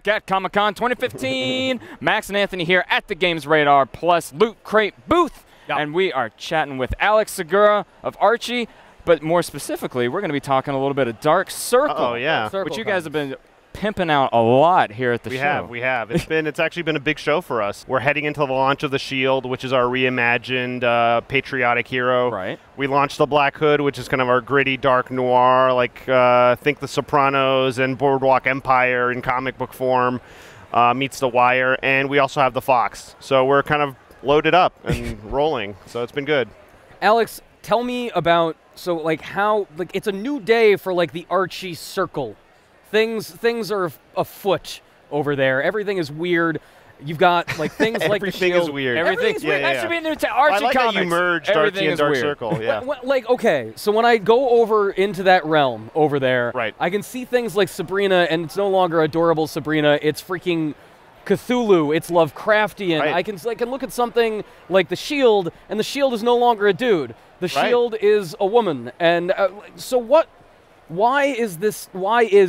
back at Comic-Con 2015. Max and Anthony here at the GamesRadar Plus Loot Crate booth. Yep. And we are chatting with Alex Segura of Archie. But more specifically, we're going to be talking a little bit of Dark Circle. Oh, yeah. Which you guys have been pimping out a lot here at the show. We have. It's actually been a big show for us. We're heading into the launch of the Shield, which is our reimagined patriotic hero. Right. We launched the Black Hood, which is kind of our gritty, dark noir, like think The Sopranos and Boardwalk Empire in comic book form meets The Wire. And we also have the Fox. So we're kind of loaded up and rolling. So it's been good. Alex, tell me about, how it's a new day for the Archie Circle. Things are afoot over there. Everything is weird. You've got things like the Shield. Everything is weird. Everything's weird. Yeah. That should be new to Archie I like Comics. how you merged Archie and Dark Circle. Yeah. Okay, so when I go over into that realm over there, right. I can see things like Sabrina, and it's no longer adorable Sabrina. It's freaking Cthulhu. It's Lovecraftian. Right. I can look at something like the Shield, and the Shield is no longer a dude. The Shield is a woman. And so what? Why is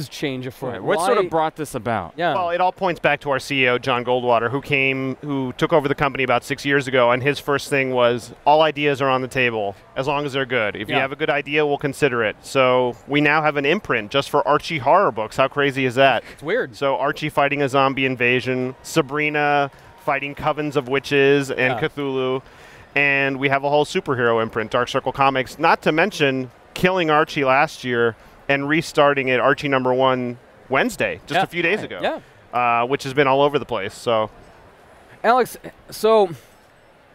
change afoot? Right. What sort of brought this about? Yeah. Well, it all points back to our CEO, John Goldwater, who took over the company about 6 years ago, and his first thing was, all ideas are on the table, as long as they're good. If you have a good idea, we'll consider it. So we now have an imprint just for Archie horror books. How crazy is that? It's weird. So Archie fighting a zombie invasion, Sabrina fighting covens of witches and Cthulhu, and we have a whole superhero imprint, Dark Circle Comics, not to mention killing Archie last year and restarting it, Archie #1 Wednesday, just a few days ago, which has been all over the place. So, Alex, so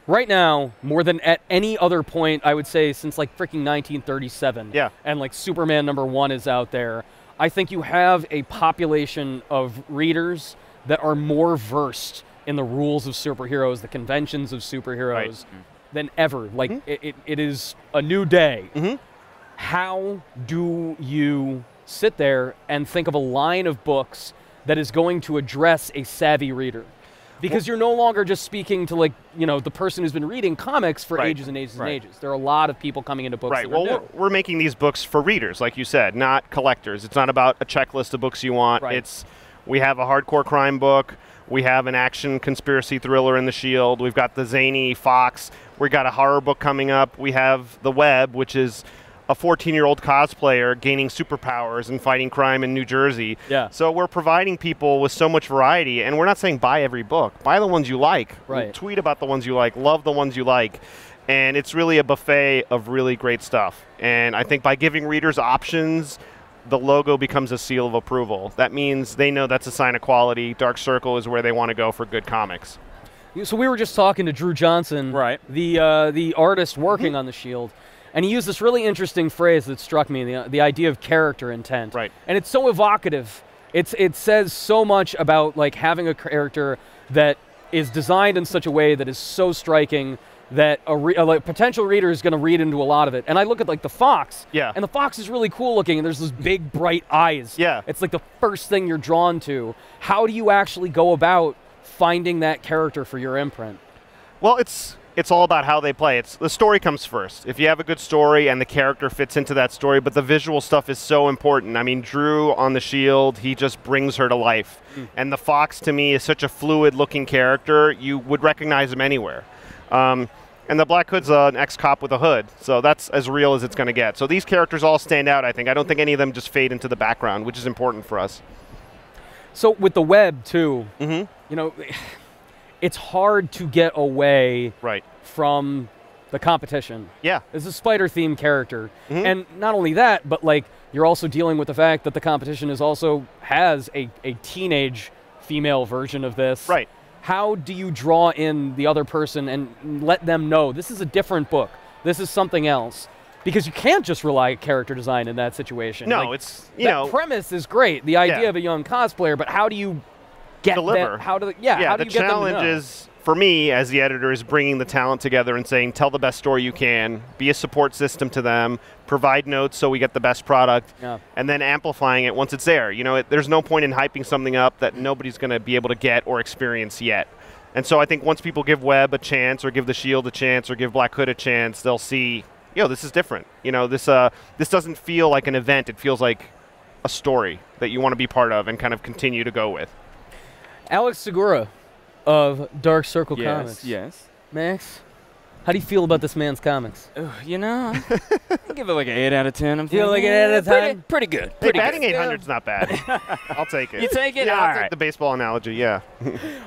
right now, more than at any other point, I would say since freaking 1937, and Superman #1 is out there, I think you have a population of readers that are more versed in the rules of superheroes, the conventions of superheroes, than ever. It is a new day. How do you sit there and think of a line of books that is going to address a savvy reader? Because you're no longer just speaking to the person who's been reading comics for ages and ages and ages. There are a lot of people coming into books. Right. Well, we're making these books for readers, like you said, not collectors. It's not about a checklist of books you want. Right. We have a hardcore crime book. We have an action conspiracy thriller in the Shield. We've got the zany Fox. We got a horror book coming up. We have the Web, which is a 14-year-old cosplayer gaining superpowers and fighting crime in New Jersey. Yeah. So we're providing people with so much variety, and we're not saying buy every book. Buy the ones you like. Right. Tweet about the ones you like. Love the ones you like. And it's really a buffet of really great stuff. And I think by giving readers options, the logo becomes a seal of approval. That means they know that's a sign of quality. Dark Circle is where they want to go for good comics. So we were just talking to Drew Johnson, the artist working on the Shield. And he used this really interesting phrase that struck me, the idea of character intent. Right. And it's so evocative. It says so much about having a character that is designed in such a way that is so striking that a potential reader is going to read into a lot of it. And I look at the Fox. Yeah. And the Fox is really cool looking, and there's those big bright eyes. Yeah. It's the first thing you're drawn to. How do you actually go about finding that character for your imprint? Well, it's all about how they play. The story comes first. If you have a good story and the character fits into that story, but the visual stuff is so important. I mean, Drew on the Shield, he just brings her to life. And the Fox, to me, is such a fluid-looking character, you would recognize him anywhere. And the Black Hood's an ex-cop with a hood, so that's as real as it's going to get. So these characters all stand out, I think. I don't think any of them just fade into the background, which is important for us. So with the Web, too, it's hard to get away from the competition. Yeah. It's a spider-themed character. And not only that, but you're also dealing with the fact that the competition has a teenage female version of this. Right. How do you draw in the other person and let them know this is a different book, this is something else? Because you can't just rely on character design in that situation. No, that premise is great, the idea of a young cosplayer, but how do you get deliver? How do you get them to know? The challenge is, for me as the editor, is bringing the talent together and saying, tell the best story you can, be a support system to them, provide notes so we get the best product, and then amplifying it once it's there. There's no point in hyping something up that nobody's going to be able to get or experience yet. And so I think once people give Web a chance, or give the Shield a chance, or give Black Hood a chance, they'll see, this is different. This doesn't feel like an event. It feels like a story that you want to be part of and kind of continue to go with. Alex Segura of Dark Circle Comics. Yes. Max, how do you feel about this man's comics? You know, I'll give it like an 8 out of 10. I'm feel like an 8 out of 10? Pretty good. Hey, batting 800's not bad. I'll take it. You take it? Yeah, All I'll right. take the baseball analogy, yeah.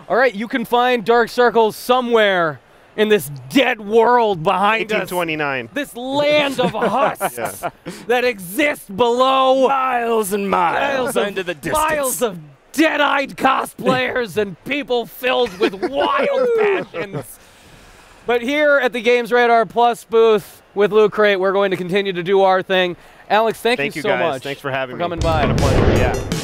All right, you can find Dark Circle somewhere in this dead world behind us. 1829. This land of husks that exists below. Miles and miles into the distance. Miles of dead-eyed cosplayers and people filled with wild passions. But here at the GamesRadar Plus booth with Loot Crate, we're going to continue to do our thing. Alex, thank you so guys. much. Thanks for having me. Coming by. It's been a pleasure, yeah.